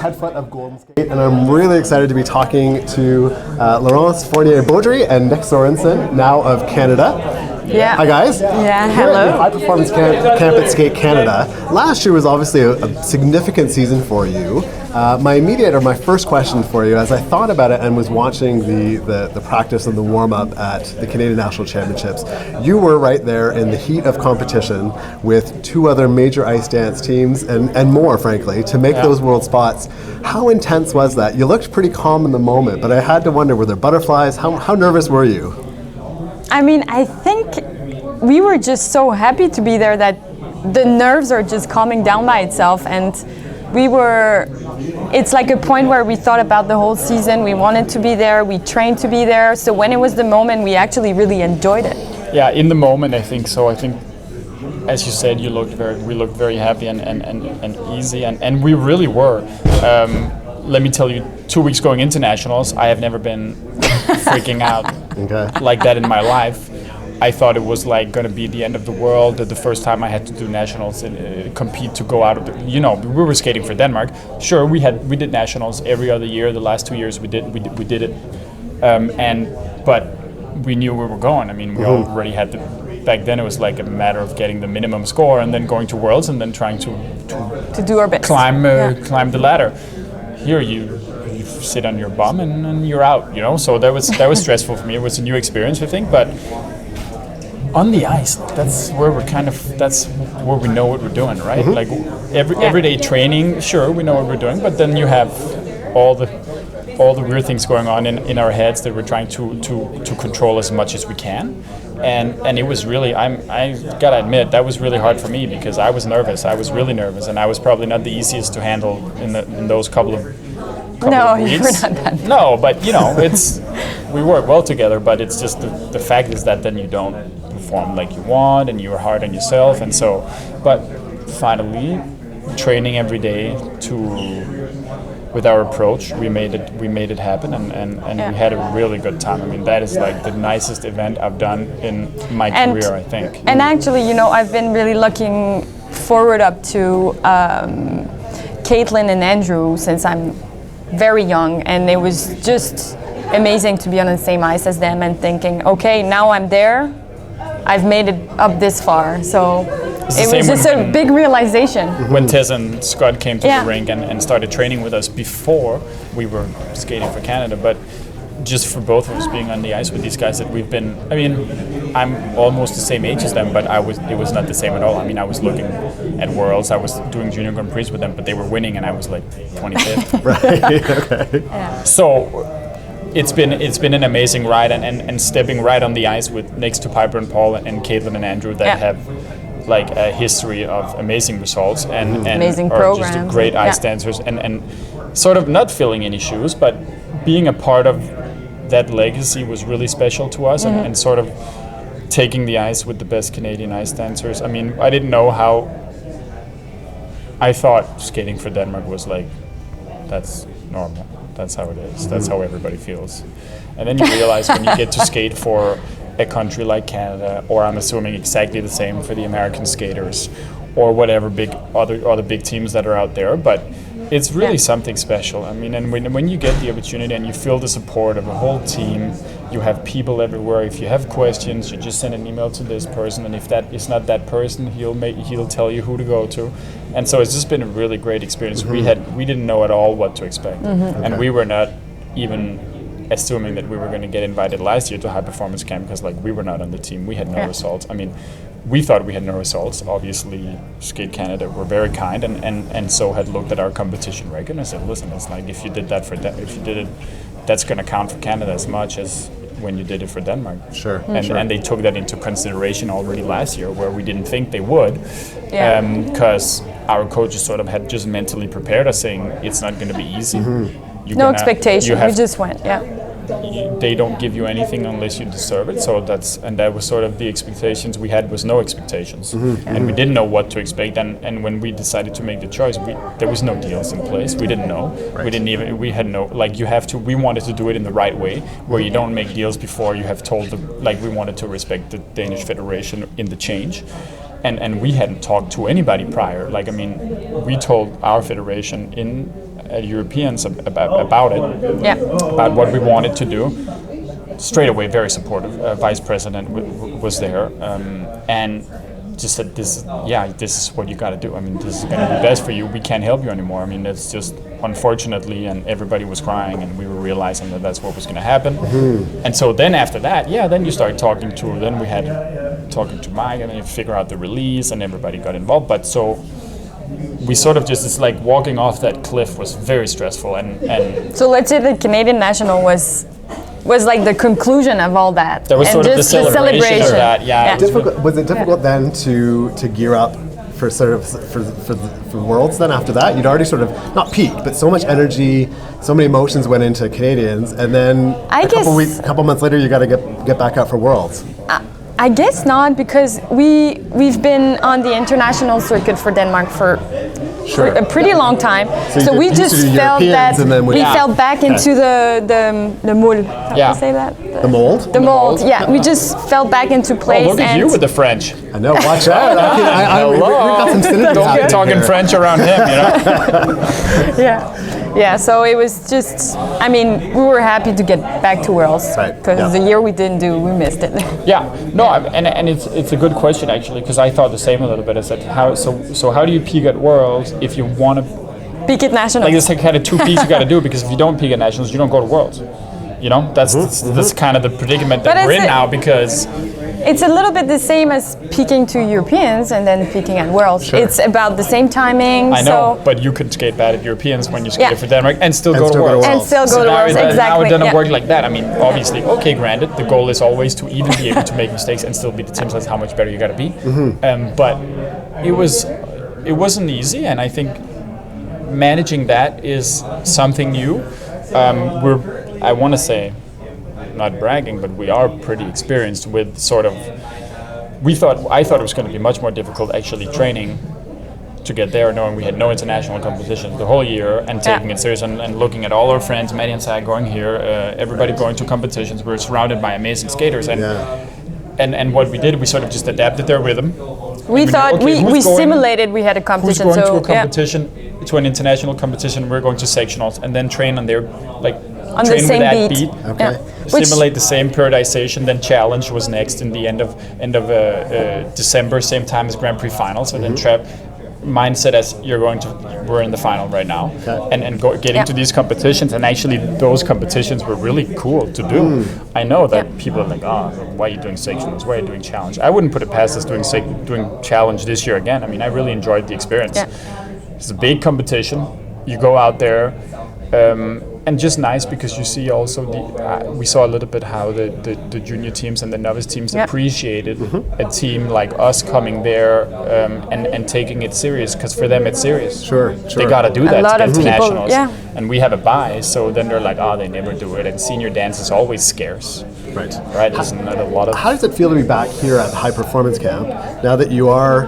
head foot of Golden Skate, and I'm really excited to be talking to Laurence Fournier Beaudry and Nick Soerensen, now of Canada. Yeah. Hi guys. Yeah, Here hello. at the High Performance Camp at Skate Canada. Last year was obviously a significant season for you. My first question for you, as I thought about it and was watching the practice and the warm-up at the Canadian National Championships, you were right there in the heat of competition with two other major ice dance teams and more, frankly, to make those world spots. How intense was that? You looked pretty calm in the moment, but I had to wonder, were there butterflies? How nervous were you? I mean, I think we were just so happy to be there that the nerves are just calming down by itself, and it's like a point where we thought about the whole season. We wanted to be there, we trained to be there, so when it was the moment, we actually really enjoyed it. Yeah, in the moment, I think so. I think, as you said, we looked very happy and easy, and we really were. Let me tell you, 2 weeks going into nationals, I have never been freaking out like that in my life. I thought it was like going to be the end of the world. The first time I had to do nationals and compete to go out of the, we were skating for Denmark. Sure, we did nationals every other year. The last 2 years we did it, but we knew where we were going. I mean, we already had back then it was like a matter of getting the minimum score and then going to Worlds and then trying to do our best, climb the ladder. Here you sit on your bum and you're out, So that was stressful for me. It was a new experience, I think, but on the ice, that's where we know what we're doing, right? Like everyday training, sure, we know what we're doing, but then you have all the weird things going on in our heads that we're trying to control as much as we can. And it was really, I gotta admit, that was really hard for me because I was nervous. I was really nervous, and I was probably not the easiest to handle in those couple of weeks. No, you were not that. No, but we work well together. But it's just the fact is that then you don't perform like you want, and you're hard on yourself, and so. But finally, training every day with our approach, we made it happen, and we had a really good time. I mean, that is like the nicest event I've done in my career, I think. And actually, I've been really looking forward up to Caitlin and Andrew since I'm very young, and it was just amazing to be on the same ice as them and thinking, okay, now I'm there, I've made it up this far. So it was just a big realization. When Tess and Scott came to the rink and started training with us before we were skating for Canada, but just for both of us being on the ice with these guys that we've been, I mean, I'm almost the same age as them, but it was not the same at all. I mean, I was looking at Worlds, I was doing Junior Grand Prix with them, but they were winning and I was like 25th. Right, okay. Yeah. So it's been an amazing ride, and stepping right on the ice next to Piper and Paul and Caitlin and Andrew that have like a history of amazing results and amazing are programs. just great ice dancers and sort of not filling any shoes, but being a part of that legacy was really special to us, and sort of taking the ice with the best Canadian ice dancers. I mean, I didn't know how. I thought skating for Denmark was like, that's normal. That's how it is. That's how everybody feels. And then you realize when you get to skate for a country like Canada, or I'm assuming exactly the same for the American skaters, or whatever other big teams that are out there, but it's really something special. I mean, and when you get the opportunity and you feel the support of a whole team, you have people everywhere. If you have questions, you just send an email to this person, and if that is not that person, he'll tell you who to go to. And so it's just been a really great experience. We didn't know at all what to expect, and we were not even assuming that we were going to get invited last year to High Performance Camp because we were not on the team. We had no results. I mean, we thought we had no results. Obviously, Skate Canada were very kind and so had looked at our competition record and said, listen, it's like if you did that if you did it, that's going to count for Canada as much as when you did it for Denmark. Sure. And they took that into consideration already last year, where we didn't think they would, because our coaches sort of had just mentally prepared us, saying it's not going to be easy. No expectation. We just went. They don't give you anything unless you deserve it. So that was sort of the expectations we had. Was no expectations, and we didn't know what to expect. And when we decided to make the choice, there was no deals in place. We didn't know. Right. We had no, you have to. We wanted to do it in the right way, where you don't make deals before you have told them. We wanted to respect the Danish Federation in the change. And we hadn't talked to anybody prior. We told our federation in at Europeans about it, Yeah. about what we wanted to do. Straight away, very supportive. Vice President was there, and just said, "This is what you got to do. I mean, this is going to be best for you. We can't help you anymore. I mean, it's just unfortunately," and everybody was crying, and we were realizing that that's what was going to happen. And so then after that, then you start talking to. Then we had talking to Mike, and then you figure out the release, and everybody got involved. But so we sort of just, it's like walking off that cliff was very stressful, and So let's say the Canadian National was like the conclusion of all that. there was and sort of the just celebration of that. Yeah. Was it difficult then to gear up for sort of for Worlds then after that? You'd already sort of not peaked, but so much energy, so many emotions went into Canadians, and then a couple months later you got to get back out for Worlds. I guess not, because we've been on the international circuit for Denmark for a pretty long time. So we just felt that we fell back into the moule. How do you say that? The mold? The mold, yeah. We just fell back into place. Oh, look at you with the French. I know, watch out. We've got some synergy. Don't be talking here. French around him, you know? Yeah, so it was just, I mean, we were happy to get back to Worlds, because the year we didn't do, we missed it. Yeah, no, and it's a good question actually, because I thought the same a little bit. I said, how do you peak at Worlds if you want to peak at Nationals? Like there's like kind of two peaks you got to do, because if you don't peak at Nationals, you don't go to Worlds. You know, that's kind of the predicament that we're in now, because it's a little bit the same as peaking to Europeans and then peaking at Worlds. Sure. It's about the same timing. I know, but you could skate bad at Europeans when you skated for Denmark and still go to Worlds. And still go to Worlds, exactly. Now it doesn't work like that. I mean, obviously, okay, granted, the goal is always to even be able to make mistakes and still be the team. So that's how much better you got to be. But it wasn't easy, and I think managing that is something new. I want to say, not bragging, but we are pretty experienced with sort of. I thought it was going to be much more difficult actually training to get there, knowing we had no international competition the whole year, and taking it serious and looking at all our friends, Maddie and Sag going here, everybody going to competitions. We're surrounded by amazing skaters, and what we did, we sort of just adapted their rhythm. We thought we simulated we had a competition. Who's going to a competition, to an international competition? We're going to sectionals, and then train on their on train the same with that beat. Okay. Simulate the same periodization. Then challenge was next in the end of December, same time as Grand Prix final. So then trap mindset as we're in the final right now, and getting to these competitions, and actually those competitions were really cool to do. I know that people are like, why are you doing sectionals? Why are you doing challenge? I wouldn't put it past us doing challenge this year again. I mean, I really enjoyed the experience. It's a big competition. You go out there. And just nice, because you see also we saw a little bit how the junior teams and the novice teams appreciated a team like us coming there and taking it serious, because for them it's serious. Sure. They got to do that to get to nationals. And we have a bias, so then they're like, they never do it. And senior dance is always scarce. Right. There's not a lot of. How does it feel to be back here at High Performance Camp now that you are,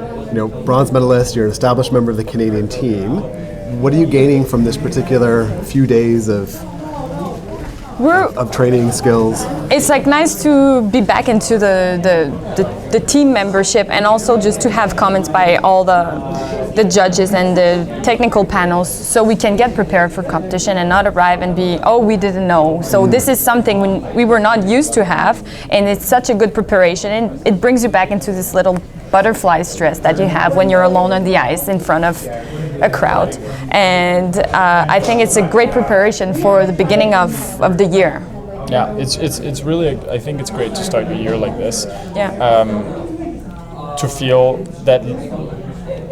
bronze medalist? You're an established member of the Canadian team. What are you gaining from this particular few days of training skills? It's like nice to be back into the team membership, and also just to have comments by all the judges and the technical panels, so we can get prepared for competition and not arrive and be, we didn't know. So this is something we were not used to have, and it's such a good preparation, and it brings you back into this little butterfly stress that you have when you're alone on the ice in front of a crowd. And I think it's a great preparation for the beginning of the year. Yeah, it's really, I think it's great to start the year like this. To feel that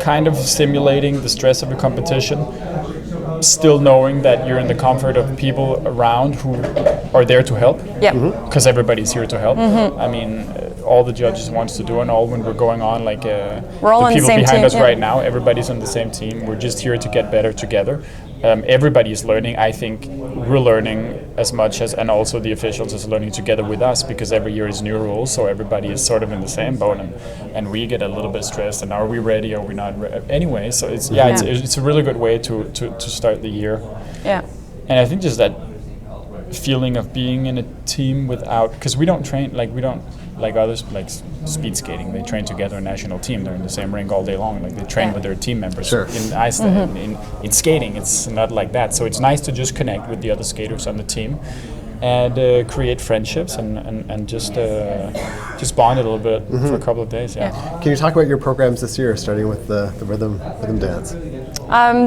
kind of simulating the stress of a competition, still knowing that you're in the comfort of people around who are there to help. Because everybody's here to help. I mean, all the judges wants to do, and all when we're going on, like we're all the on people the same behind team, us right now, everybody's on the same team. We're just here to get better together. Everybody is learning. I think we're learning as much as, and also the officials is learning together with us, because every year is new rules, so everybody is sort of in the same boat, and we get a little bit stressed. And are we ready? Are we not ready? Anyway, so it's it's a really good way to start the year. And I think just that feeling of being in a team without, because we don't train like others, like speed skating. They train together, a national team. They're in the same rink all day long. Like they train with their team members. Sure. In Iceland, in skating, it's not like that. So it's nice to just connect with the other skaters on the team, and create friendships and just bond a little bit for a couple of days. Yeah. Can you talk about your programs this year, starting with the rhythm dance?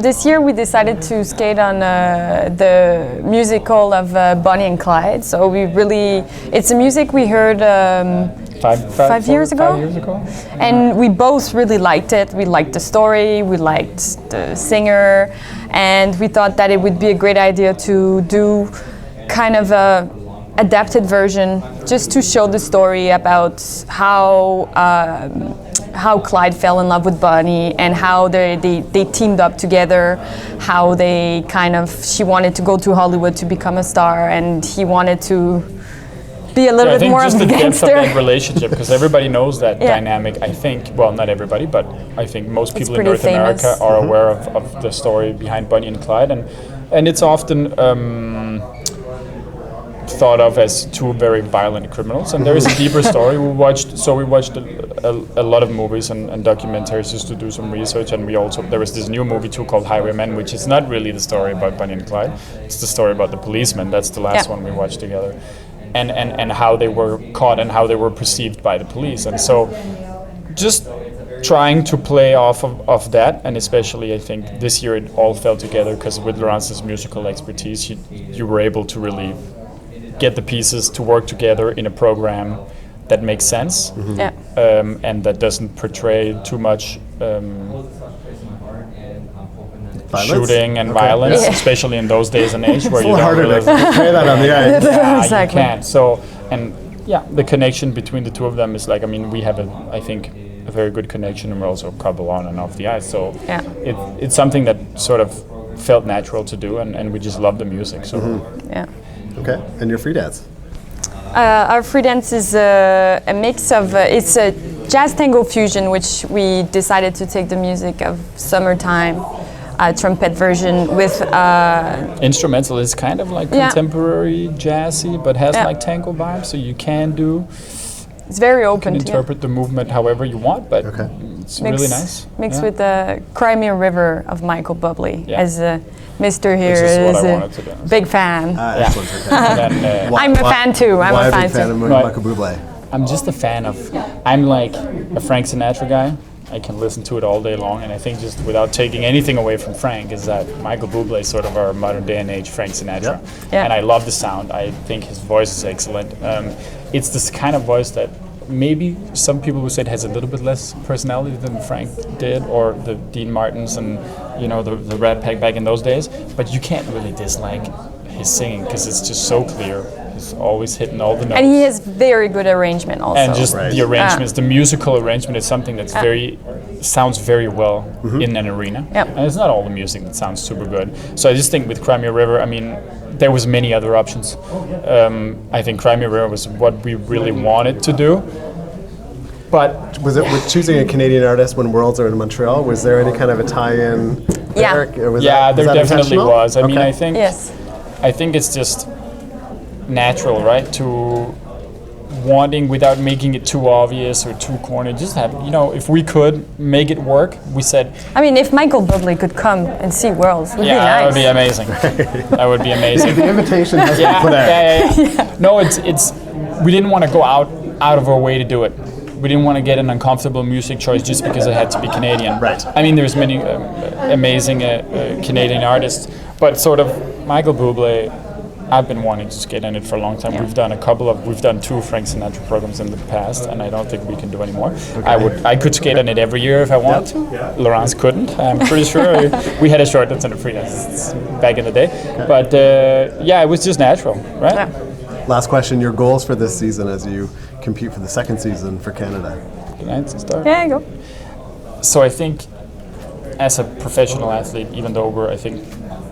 This year we decided to skate on the musical of Bonnie and Clyde. So it's a music we heard 5 years ago. 5 years ago. And we both really liked it. We liked the story, we liked the singer, and we thought that it would be a great idea to do kind of a adapted version just to show the story about how Clyde fell in love with Bonnie and how they teamed up together, how she wanted to go to Hollywood to become a star and he wanted to be a little bit more of a gangster. I think just the depth of that relationship, because everybody knows that dynamic, I think. Well, not everybody, but I think most people in North America are aware of the story behind Bonnie and Clyde, and it's often thought of as two very violent criminals, and there is a deeper story. We watched a lot of movies and documentaries just to do some research, and there was this new movie too called Highwaymen, which is not really the story about Bonnie and Clyde. It's the story about the policemen. That's the last one we watched together, and how they were caught and how they were perceived by the police, and so just trying to play off of that, and especially I think this year it all fell together because with Laurence's musical expertise, you were able to really get the pieces to work together in a program that makes sense, and that doesn't portray too much shooting and violence, especially in those days and age where you don't harder really to portray that on the ice. Exactly. You can't. So, and the connection between the two of them is like, I mean, we have I think a very good connection, and we're also a couple on and off the ice. So it's something that sort of felt natural to do, and we just love the music. So Okay, and your free dance? Our free dance is a mix of, it's a jazz tango fusion, which we decided to take the music of Summertime, trumpet version with... instrumental is kind of like contemporary jazzy, but has like tango vibes, so you can do... It's very open. You can interpret the movement however you want, but it's really nice. Mixed with the Cry Me a River of Michael Bublé, as Mr. here is a big fan. I'm a fan too. I'm a fan of Michael Bublé? I'm just a fan of, I'm like a Frank Sinatra guy. I can listen to it all day long, and I think just without taking anything away from Frank is that Michael Bublé is sort of our modern day and age Frank Sinatra. And I love the sound. I think his voice is excellent. It's this kind of voice that maybe some people would say it has a little bit less personality than Frank did, or the Dean Martins and the Rat Pack back in those days. But you can't really dislike his singing because it's just so clear. He's always hitting all the notes. And he has very good arrangement also. And just the arrangements, the musical arrangement is something that's sounds very well in an arena. And it's not all the music that sounds super good. So I just think with Cry Me a River, I mean, there was many other options. I think Cry Me a River was what we really wanted to do. But was it with choosing a Canadian artist when Worlds are in Montreal? Was there any kind of a tie-in? Yeah, there definitely was. I mean, I think yes. I think it's just natural, right, to wanting without making it too obvious or too corny. Just have, if we could make it work, we said. I mean, if Michael Bublé could come and see Worlds, would be nice. That would be amazing. That would be amazing. The invitation has been put out. No, it's we didn't want to go out of our way to do it. We didn't want to get an uncomfortable music choice just because it had to be Canadian. Right. I mean, there's many amazing Canadian artists, but sort of Michael Bublé, I've been wanting to skate on it for a long time. We've done we've done 2 Frank Sinatra programs in the past, and I don't think we can do any more. I could skate on it every year if I wanted to. Laurence couldn't. I'm pretty sure we had a short that's in the free dance back in the day. But it was just natural, right? Yeah. Last question, your goals for this season as you compete for the second season for Canada? Can I start? Yeah, go. So I think as a professional athlete, even though I think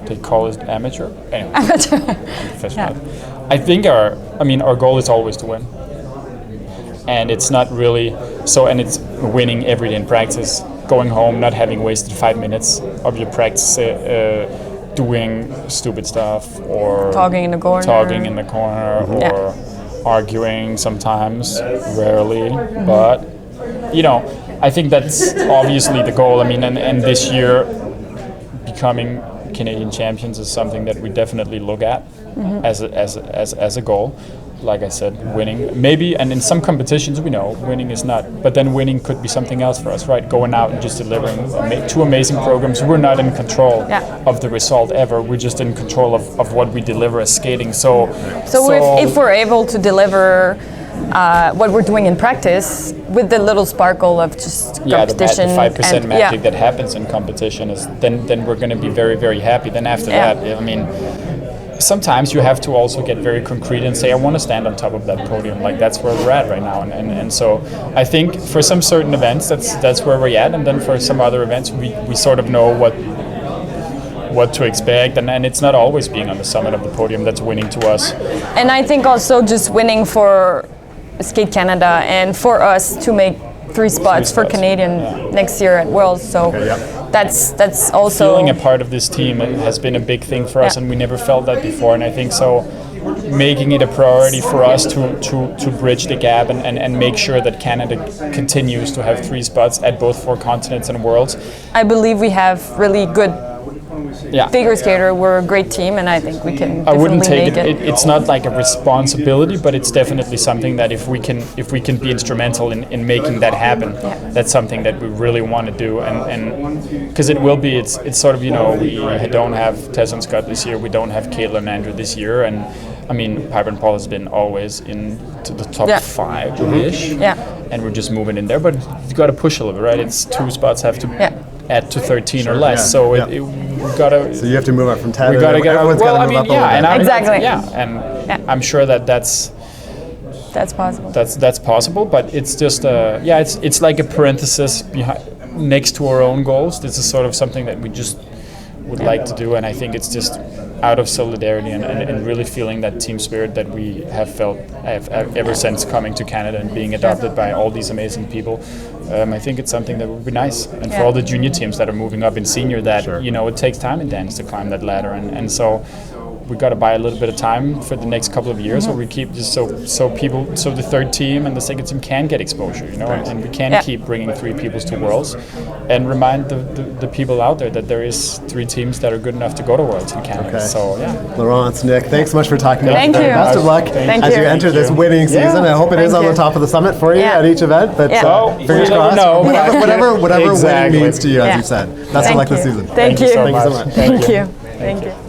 they call it amateur. Anyway, amateur. Professional. I think our goal is always to win. And it's not really and it's winning every day in practice, going home, not having wasted 5 minutes of your practice doing stupid stuff or Talking in the corner. or arguing sometimes, rarely, but you know, I think that's obviously the goal. I mean, and this year becoming Canadian champions is something that we definitely look at as a goal. Like I said, winning maybe, and in some competitions we know winning is not, but then winning could be something else for us, right? Going out and just delivering two amazing programs. We're not in control of the result ever. We're just in control of what we deliver as skating. So if we're able to deliver what we're doing in practice with the little sparkle of just competition, the 5% magic that happens in competition is then we're going to be very, very happy. Then after that, I mean, sometimes you have to also get very concrete and say, I want to stand on top of that podium. Like that's where we're at right now. And so I think for some certain events, that's where we're at. And then for some other events, we sort of know what to expect. And it's not always being on the summit of the podium that's winning to us. And I think also just winning for Skate Canada and for us to make three spots for Canadian next year at Worlds. So that's also feeling a part of this team has been a big thing for us, and we never felt that before. And I think so, making it a priority for us to bridge the gap and make sure that Canada continues to have three spots at both 4 continents and Worlds. I believe we have really good figure skater. We're a great team, and I think we can definitely I wouldn't take make it. It's not like a responsibility, but it's definitely something that if we can be instrumental in making that happen, that's something that we really want to do. And because it will be, it's sort of, you know, we don't have Tess and Scott this year, we don't have Caitlin and Andrew this year, and I mean, Piper and Paul has been always into the top 5-ish, and we're just moving in there, but you've got to push a little bit, right? It's 2 spots have to add to 13 or less, so we gotta. So you have to move up from 10. We gotta get. Everyone's Well, got I to move mean, up a little bit. and I'm sure that's possible. That's possible, but it's just it's like a parenthesis behind next to our own goals. This is sort of something that we just would like to do, and I think it's just out of solidarity and really feeling that team spirit that we have felt ever since coming to Canada and being adopted by all these amazing people. I think it's something that would be nice, and for all the junior teams that are moving up in senior, that you know, it takes time in dance to climb that ladder, and so we got to buy a little bit of time for the next couple of years, where we keep just so the third team and the second team can get exposure, you know, and we can keep bringing 3 peoples to Worlds, and remind the people out there that there is 3 teams that are good enough to go to Worlds in Canada. Okay. So Laurence, Nick, thanks so much for talking about Thank today. you. Best of luck as you enter this winning season. I hope it is on the top of the summit for you at each event. But fingers crossed. Whatever winning means to you, as you said. Best of luck this season. Thank you. Thank you so much. Thank you. Thank you.